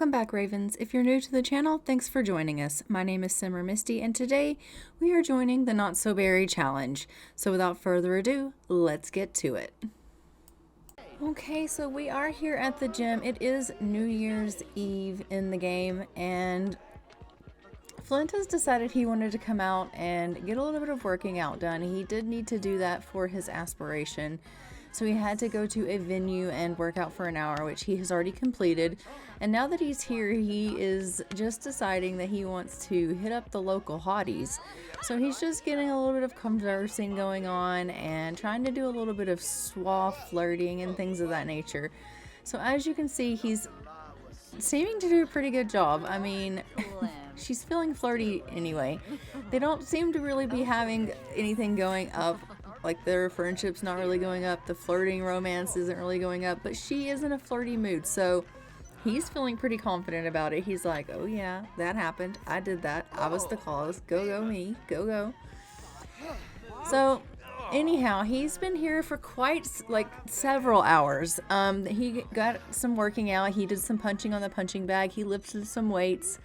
Welcome back, Ravens. If you're new to the channel, thanks for joining us. My name is Simmer Misty, and today we are joining the NotSoBerry challenge. So without further ado, let's get to it. Okay, so we are here at the gym. It is New Year's Eve in the game, and Flint has decided he wanted to come out and get a little bit of working out done. He did need to do that for his aspiration. So he had to go to a venue and work out for an hour, which he has already completed. And now that he's here, he is just deciding that he wants to hit up the local hotties. So he's just getting a little bit of conversing going on and trying to do a little bit of suave flirting and things of that nature. So as you can see, he's seeming to do a pretty good job. I mean, she's feeling flirty anyway. They don't seem to really be having anything going up. Like, their friendship's not really going up, the flirting romance isn't really going up, but she is in a flirty mood, so he's feeling pretty confident about it. He's like, oh yeah, that happened, I did that, I was the cause, go me, go. So anyhow, he's been here for quite several hours. He got some working out, he did some punching on the punching bag, he lifted some weights,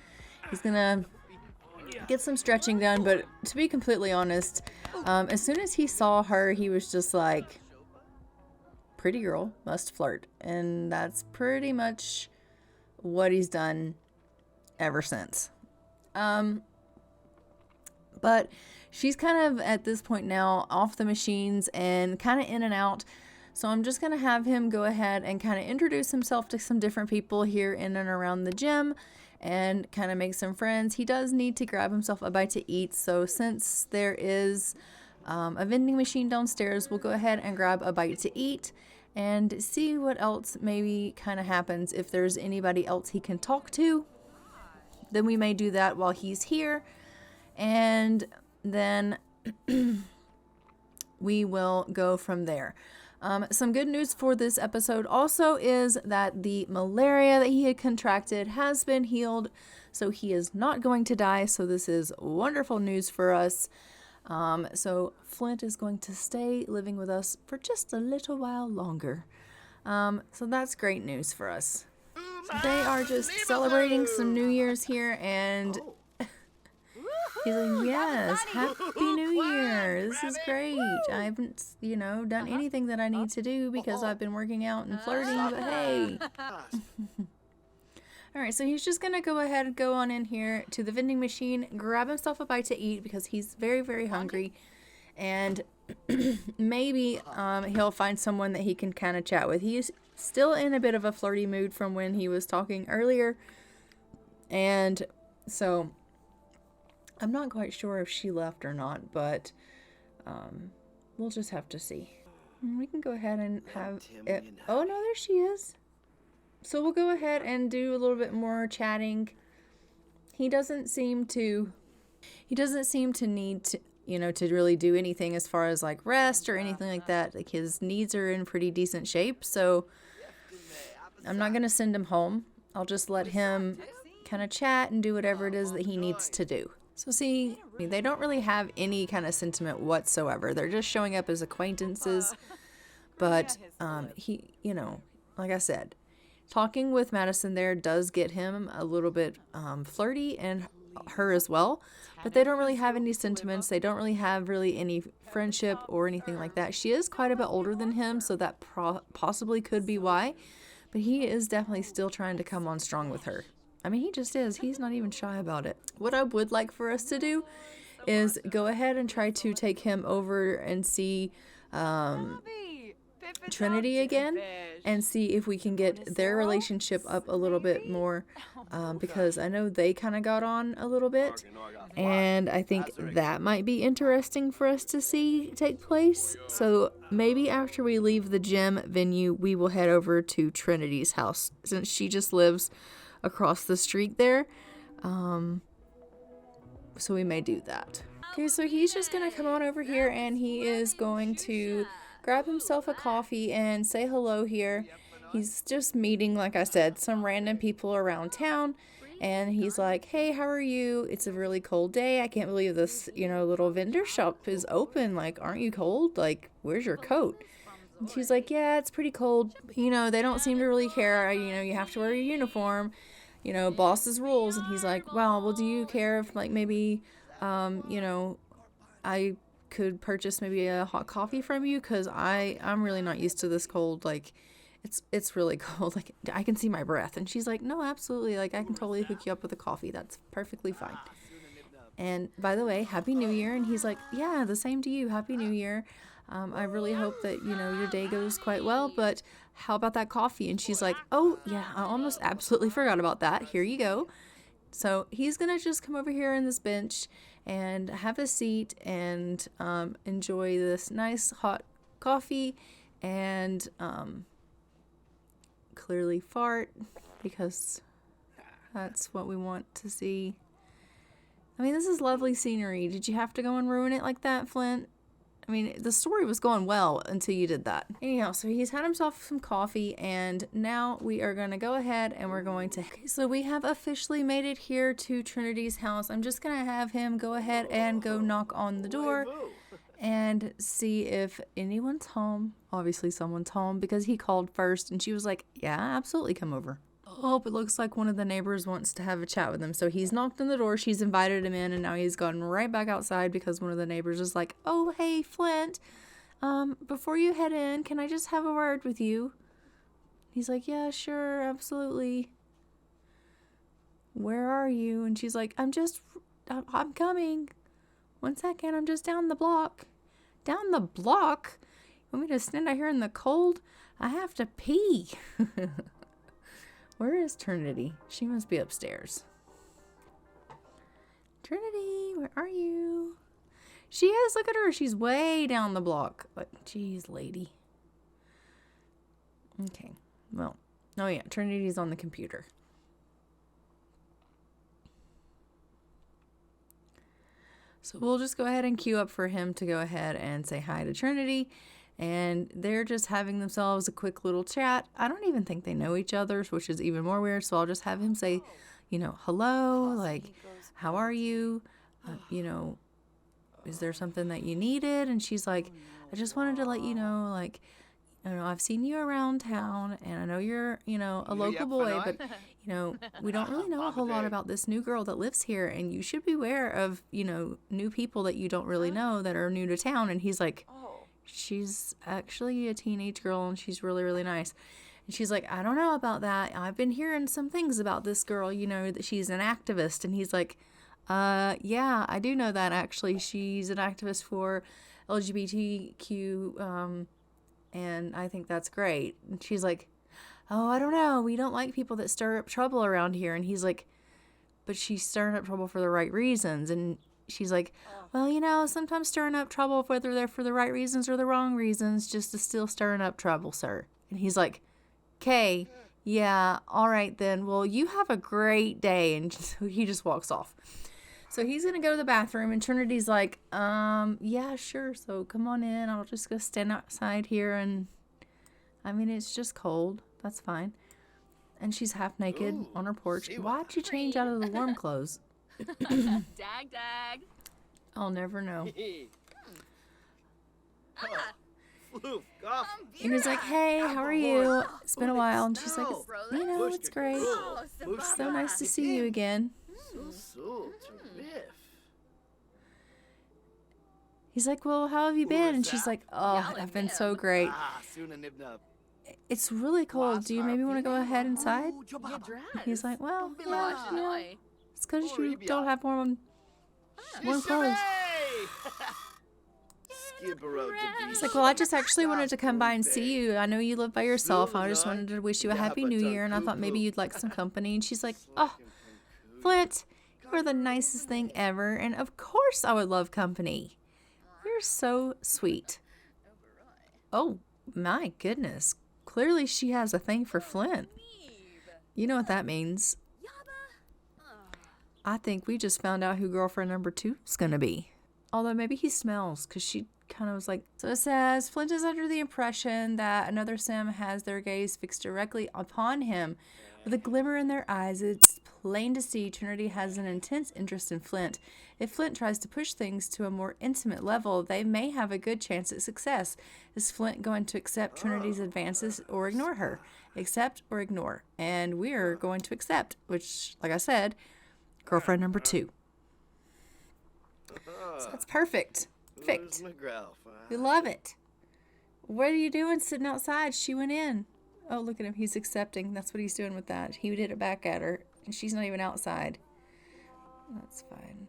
he's gonna get some stretching done. But to be completely honest, as soon as he saw her, he was just like, pretty girl must flirt, and that's pretty much what he's done ever since. But she's kind of at this point now off the machines and kind of in and out, so I'm just gonna have him go ahead and kind of introduce himself to some different people here in and around the gym and kind of make some friends. He does need to grab himself a bite to eat, so since there is a vending machine downstairs, we'll go ahead and grab a bite to eat and see what else maybe kind of happens. If there's anybody else he can talk to, then we may do that while he's here, and then we will go from there. Some good news for this episode also is that the malaria that he had contracted has been healed, so he is not going to die, so this is wonderful news for us. So Flint is going to stay living with us for just a little while longer. So that's great news for us. So they are just celebrating some New Year's here, and he's like, yes, Happy New Year. This is great. I haven't, done anything that I need to do because I've been working out and flirting, but hey. Alright, so he's just going to go ahead and go on in here to the vending machine, grab himself a bite to eat because he's very, very hungry. And maybe he'll find someone that he can kind of chat with. He's still in a bit of a flirty mood from when he was talking earlier. And so I'm not quite sure if she left or not, but we'll just have to see. We can go ahead and have it. Oh no, there she is. So we'll go ahead and do a little bit more chatting. He doesn't seem to need to, to really do anything as far as like rest or anything like that. Like, his needs are in pretty decent shape, so I'm not going to send him home. I'll just let him kind of chat and do whatever it is that he needs to do. So see, they don't really have any kind of sentiment whatsoever. They're just showing up as acquaintances. But he, like I said, talking with Madison there does get him a little bit flirty, and her as well. But they don't really have any sentiments. They don't really have any friendship or anything like that. She is quite a bit older than him, so that possibly could be why. But he is definitely still trying to come on strong with her. I mean, he just is. He's not even shy about it. What I would like for us to do is go ahead and try to take him over and see Trinity again and see if we can get their relationship up a little bit more, because I know they kind of got on a little bit, and I think that might be interesting for us to see take place. So maybe after we leave the gym venue, we will head over to Trinity's house, since she just lives across the street there. So we may do that. Okay, so he's just gonna come on over here, and he is going to grab himself a coffee and say hello here. He's just meeting, like I said, some random people around town, and he's like, hey, how are you? It's a really cold day. I can't believe this, little vendor shop is open. Like, aren't you cold? Like, where's your coat? And she's like, yeah, it's pretty cold. They don't seem to really care. You have to wear your uniform. you know, boss's rules. And he's like, well, do you care if, like, maybe, you know, I could purchase maybe a hot coffee from you? Because I'm really not used to this cold. Like, it's really cold. Like, I can see my breath. And she's like, no, absolutely. Like, I can totally hook you up with a coffee. That's perfectly fine. And by the way, Happy New Year. And he's like, yeah, the same to you. Happy New Year. I really hope that, you know, your day goes quite well, but how about that coffee? And she's like, oh, yeah, I almost absolutely forgot about that. Here you go. So he's going to just come over here in this bench and have a seat and enjoy this nice hot coffee and clearly fart, because that's what we want to see. I mean, this is lovely scenery. Did you have to go and ruin it like that, Flint? I mean, the story was going well until you did that. Anyhow, so he's had himself some coffee, and now we are going to go ahead and we're going to... Okay, so we have officially made it here to Trinity's house. I'm just going to have him go ahead and go knock on the door and see if anyone's home. Obviously, someone's home because he called first, and she was like, yeah, absolutely, come over. Oh, it looks like one of the neighbors wants to have a chat with him. So he's knocked on the door, she's invited him in, and now he's gone right back outside because one of the neighbors is like, oh, hey, Flint, before you head in, can I just have a word with you? He's like, yeah, sure, absolutely. Where are you? And she's like, I'm coming. 1 second, I'm just down the block. Down the block? You want me to stand out here in the cold? I have to pee. Where is Trinity? She must be upstairs. Trinity, where are you? She is. Look at her. She's way down the block. Like, geez, lady. Okay. Well, oh yeah, Trinity's on the computer. So we'll just go ahead and queue up for him to go ahead and say hi to Trinity. And they're just having themselves a quick little chat. I don't even think they know each other, which is even more weird. So I'll just have him say, you know, hello, like, how are you? You know, is there something that you needed? And she's like, I just wanted to let you know, like, you know, I've seen you around town, and I know you're, you know, a local boy, but, you know, we don't really know a whole lot about this new girl that lives here, and you should beware of, you know, new people that you don't really know that are new to town. And he's like, she's actually a teenage girl, and she's really, really nice. And she's like, I don't know about that. I've been hearing some things about this girl, you know, that she's an activist. And he's like, yeah, I do know that, actually. She's an activist for LGBTQ, and I think that's great. And she's like, oh, I don't know. We don't like people that stir up trouble around here. And he's like, but she's stirring up trouble for the right reasons. And she's like, well, you know, sometimes stirring up trouble, whether they're for the right reasons or the wrong reasons, just is still stirring up trouble, sir. And he's like, okay, yeah, all right then. Well, you have a great day. And so he just walks off. So he's going to go to the bathroom, and Trinity's like, yeah, sure. So come on in. I'll just go stand outside here. And I mean, it's just cold. That's fine. And she's half naked on her porch. Why'd you change out of the warm clothes? Dag. I'll never know. And And he's like, hey, how are you? It's been a while. And she's like, you know, it's great. It's so nice to see you again. He's like, well, how have you been? And she's like, oh, I've been so great. It's really cold. Do you maybe want to go ahead inside? He's like, well, yeah. It's because you don't have warm clothes. He's like, well, I just actually wanted to come by and see you. I know you live by yourself. I just wanted to wish you a happy new year, and I thought maybe you'd like some company. And she's like, oh, Flint, you're the nicest thing ever, and of course I would love company. You're so sweet. Oh, my goodness. Clearly she has a thing for Flint. You know what that means. I think we just found out who girlfriend number 2 is going to be. Although maybe he smells, because she kind of was like... So it says, Flint is under the impression that another sim has their gaze fixed directly upon him. With a glimmer in their eyes, it's plain to see Trinity has an intense interest in Flint. If Flint tries to push things to a more intimate level, they may have a good chance at success. Is Flint going to accept Trinity's advances or ignore her? Accept or ignore? And we're going to accept, which, like I said, girlfriend number 2. So that's perfect. Perfect. We love it. What are you doing sitting outside? She went in. Oh, look at him. He's accepting. That's what he's doing with that. He did it back at her, and she's not even outside. That's fine.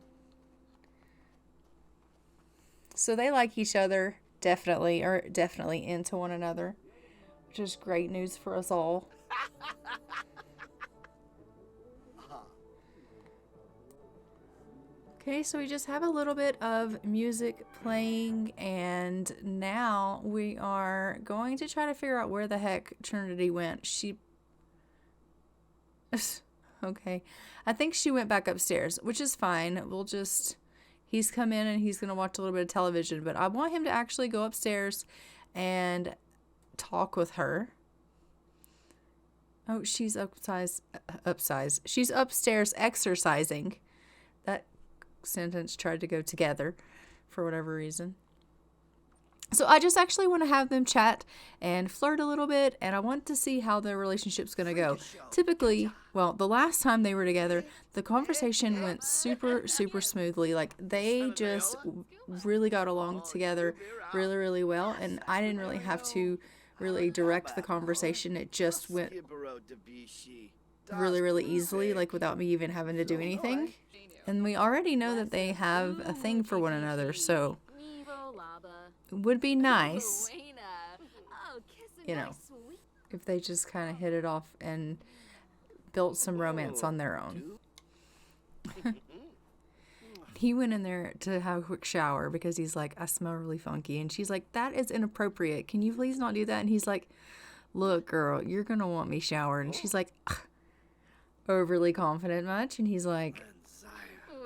So they like each other, definitely, or definitely into one another, which is great news for us all. Okay, so we just have a little bit of music playing, and now we are going to try to figure out where the heck Trinity went. Okay, I think she went back upstairs, which is fine. He's come in and he's going to watch a little bit of television, but I want him to actually go upstairs and talk with her. Oh, she's She's upstairs exercising. That sentence tried to go together for whatever reason. So I just actually want to have them chat and flirt a little bit, and I want to see how their relationship's going to go. Typically, well, the last time they were together, the conversation went super, super smoothly. Like, they just really got along together really, really well, and I didn't really have to really direct the conversation. It just went really, really easily, like without me even having to do anything. And we already know that they have a thing for one another, so it would be nice, if they just kind of hit it off and built some romance on their own. He went in there to have a quick shower because he's like, I smell really funky. And she's like, that is inappropriate. Can you please not do that? And he's like, look, girl, you're going to want me showered. And she's like, overly confident much? And he's like,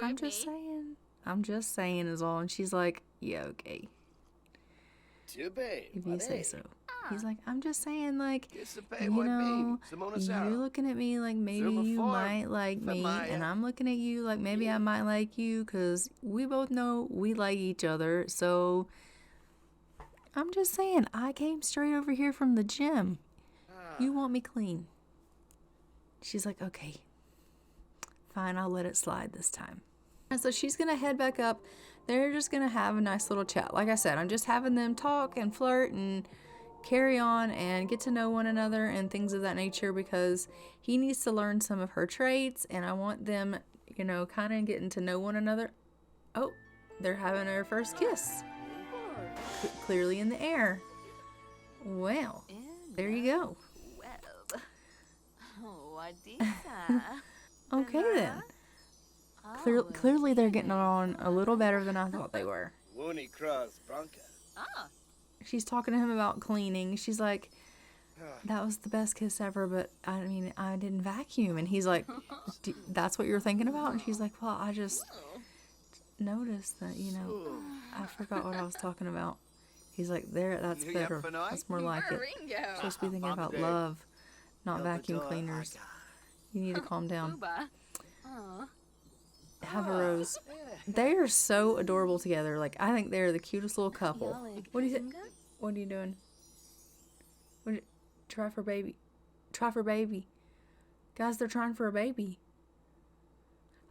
I'm just saying is all. And she's like, yeah, okay. If you say so. He's like, I'm just saying, like, you're looking at me like maybe you might like me, and I'm looking at you like maybe I might like you, because we both know we like each other. So I'm just saying, I came straight over here from the gym. You want me clean? She's like, okay, fine, I'll let it slide this time. And so she's going to head back up. They're just going to have a nice little chat. Like I said, I'm just having them talk and flirt and carry on and get to know one another and things of that nature, because he needs to learn some of her traits, and I want them, kind of getting to know one another. Oh, they're having their first kiss. Clearly in the air. Well, there you go. Okay then. Clearly they're getting on a little better than I thought they were. She's talking to him about cleaning. She's like, that was the best kiss ever, but I mean, I didn't vacuum. And he's like, that's what you're thinking about? And she's like, well, I just noticed that, I forgot what I was talking about. He's like, that's better. That's more like it. You're supposed to be thinking about love, not vacuum cleaners. You need to calm down. Have a rose. They are so adorable together. Like, I think they're the cutest little couple. What do you think? What are you doing? Try for baby. Try for baby. Guys, they're trying for a baby.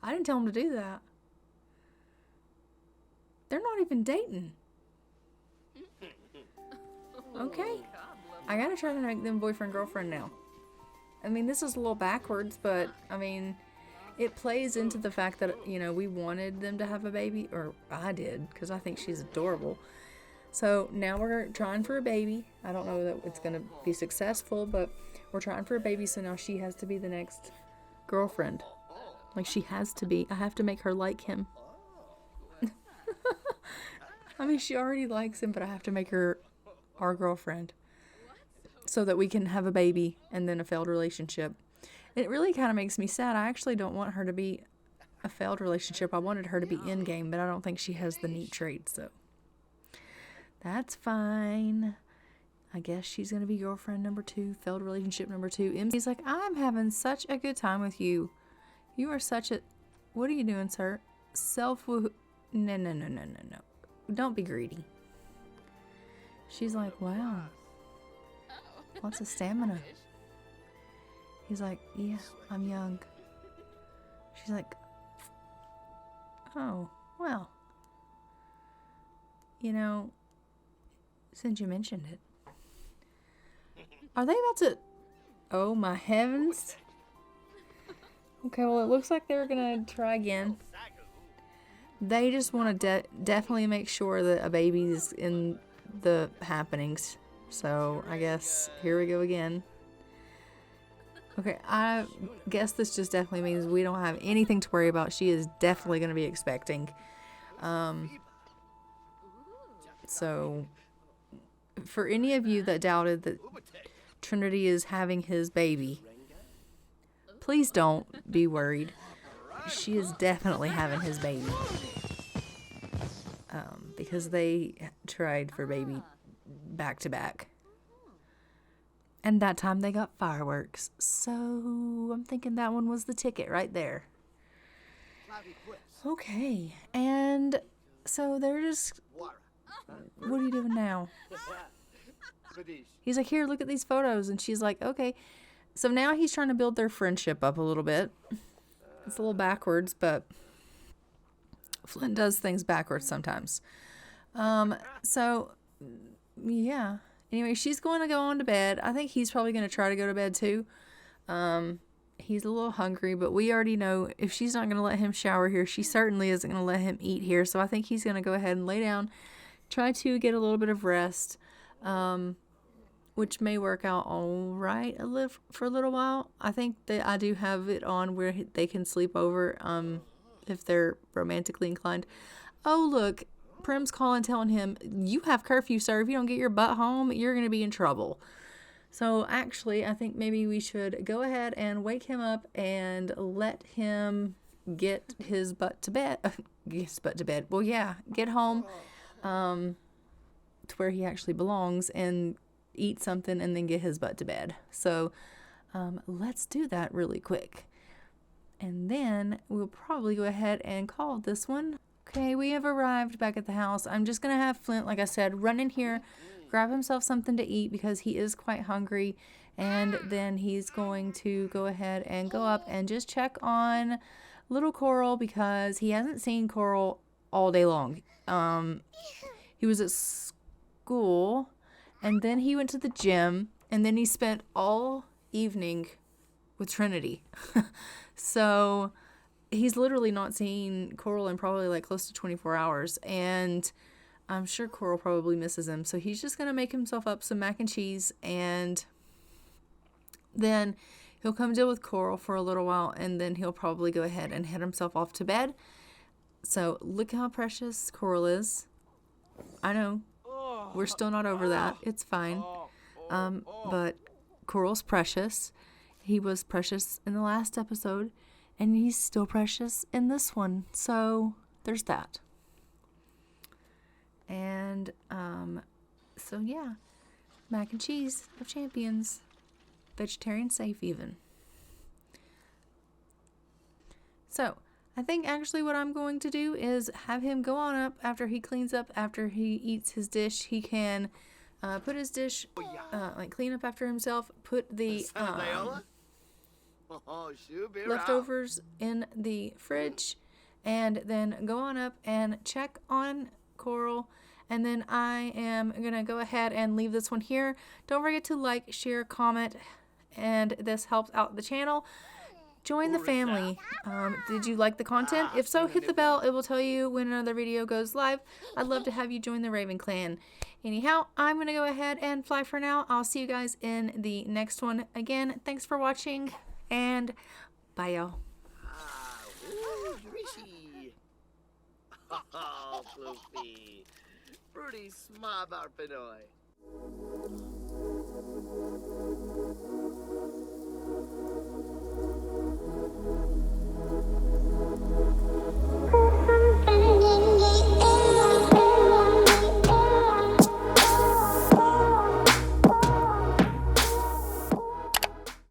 I didn't tell them to do that. They're not even dating. Okay. I gotta try to make them boyfriend-girlfriend now. I mean, this is a little backwards, but, I mean, it plays into the fact that, we wanted them to have a baby, or I did, because I think she's adorable. So now we're trying for a baby. I don't know that it's going to be successful, but we're trying for a baby, so now she has to be the next girlfriend. Like, she has to be. I have to make her like him. I mean, she already likes him, but I have to make her our girlfriend so that we can have a baby and then a failed relationship. It really kind of makes me sad. I actually don't want her to be a failed relationship. I wanted her to be in game, but I don't think she has the neat traits, so that's fine. I guess she's going to be girlfriend number 2, failed relationship number 2. Emmy's like, I'm having such a good time with you. You are such a... What are you doing, sir? No, no, no, no, no, no. Don't be greedy. She's like, wow. Lots of stamina. He's like, yeah, I'm young. She's like, oh, well. You know, since you mentioned it. Are they about to... Oh my heavens. Okay, well, it looks like they're gonna try again. They just want to definitely make sure that a baby's in the happenings. So, I guess, here we go again. Okay, I guess this just definitely means we don't have anything to worry about. She is definitely going to be expecting. So, for any of you that doubted that Trinity is having his baby, please don't be worried. She is definitely having his baby. Because they tried for baby back to back. And that time they got fireworks. So I'm thinking that one was the ticket right there. Okay. And so they're just... What are you doing now? He's like, here, look at these photos. And she's like, okay. So now he's trying to build their friendship up a little bit. It's a little backwards, but Flint does things backwards sometimes. So, yeah. Anyway, she's going to go on to bed. I think he's probably going to try to go to bed too. He's a little hungry, but we already know if she's not going to let him shower here, she certainly isn't going to let him eat here. So I think he's going to go ahead and lay down, try to get a little bit of rest, which may work out all right for a little while. I think that I do have it on where they can sleep over if they're romantically inclined. Oh, look. Prim's calling, telling him, you have curfew, sir. If you don't get your butt home, you're going to be in trouble. So actually, I think maybe we should go ahead and wake him up and let him get his butt to bed. Well, yeah, get home to where he actually belongs and eat something and then get his butt to bed. So let's do that really quick. And then we'll probably go ahead and call this one. Okay, we have arrived back at the house. I'm just going to have Flint, like I said, run in here, grab himself something to eat because he is quite hungry. And then he's going to go ahead and go up and just check on little Coral because he hasn't seen Coral all day long. He was at school and then he went to the gym and then he spent all evening with Trinity. So... he's literally not seen Coral in probably like close to 24 hours. And I'm sure Coral probably misses him. So he's just going to make himself up some mac and cheese. And then he'll come deal with Coral for a little while. And then he'll probably go ahead and head himself off to bed. So look how precious Coral is. I know. We're still not over that. It's fine. But Coral's precious. He was precious in the last episode. And he's still precious in this one. So, there's that. And, so yeah. Mac and cheese of champions. Vegetarian safe even. So, I think actually what I'm going to do is have him go on up after he cleans up, after he eats his dish. He can put his dish, clean up after himself, put the... leftovers in the fridge and then go on up and check on Coral, and then I am gonna go ahead and leave this one here. Don't forget to like, share, comment, and this helps out the channel. Join the family. Did you like the content? If so, hit the bell. It will tell you when another video goes live. I'd love to have you join the Raven clan. Anyhow, I'm gonna go ahead and fly for now. I'll see you guys in the next one. Again, thanks for watching. And bye, y'all. Oh, Floofy. Pretty smart, Barpinoy.